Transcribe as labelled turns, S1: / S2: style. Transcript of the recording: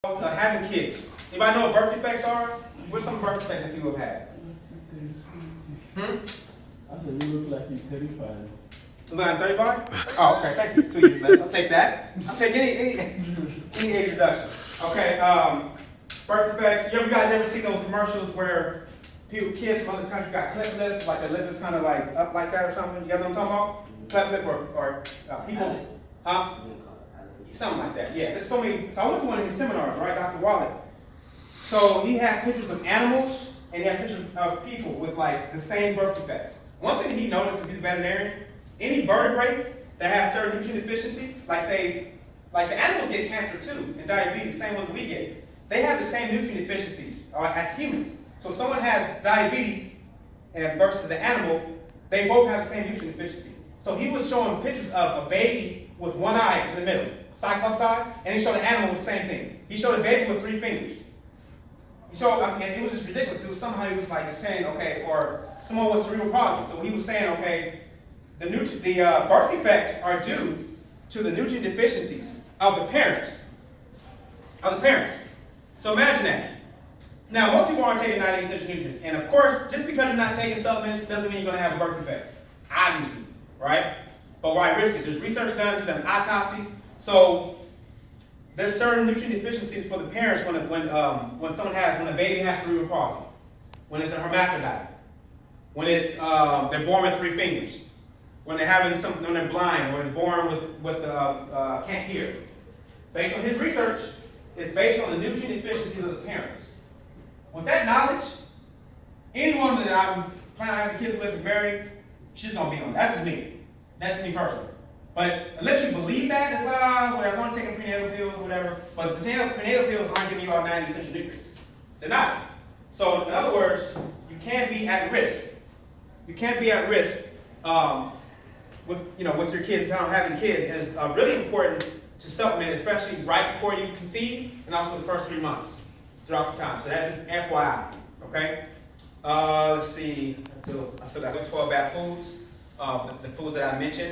S1: Having kids. Anybody know what birth defects are? What's some birth defects that people have had?
S2: I said you look like you're 35.
S1: You look like 35? Oh, okay, thank you. 2 years less. I'll take that. I'll take any age reduction. Okay, birth defects. You guys ever see those commercials where kids from other countries got cleft lips, like the lip is kind of like up like that or something? You guys know what I'm talking about? Cleft lip or people, huh? Something like that, yeah. There's so many. So I went to one of his seminars, right, Dr. Wallet. So he had pictures of animals and he had pictures of people with like the same birth defects. One thing he noticed, because he's a veterinarian, any vertebrate that has certain nutrient deficiencies, like say, like the animals get cancer too, and diabetes, same ones we get. They have the same nutrient deficiencies as humans. So if someone has diabetes and versus an animal, they both have the same nutrient deficiency. So he was showing pictures of a baby with one eye in the middle, cyclops eye, and he showed an animal with the same thing. He showed a baby with 3 fingers. He showed, and it was just ridiculous. It was somehow he was like saying, okay, or someone with cerebral palsy. So he was saying, okay, the birth defects are due to the nutrient deficiencies of the parents. So imagine that. Now, most people aren't taking 90 essential nutrients. And of course, just because you're not taking supplements doesn't mean you're going to have a birth defect. Obviously, right? But why risk it? There's research done, there's done autopsies. So there's certain nutrient deficiencies for the parents when a baby has cerebral palsy, when it's a hermaphrodite, when it's they're born with 3 fingers, when they're blind, when they're born with can't hear. Based on his research, it's based on the nutrient deficiencies of the parents. With that knowledge, any woman that I'm planning on having kids with and marry, she's gonna be on. That's just me. That's just me personally. But unless you believe that, it's whatever, I'm taking prenatal pills or whatever. But the prenatal pills aren't giving you all 90 essential nutrients. They're not. So in other words, you can't be at risk. You can't be at risk with your kids, having kids. And it's really important to supplement, especially right before you conceive and also the first 3 months throughout the time. So that's just FYI. Okay. Let's see. I still got 12 bad foods. The foods that I mentioned.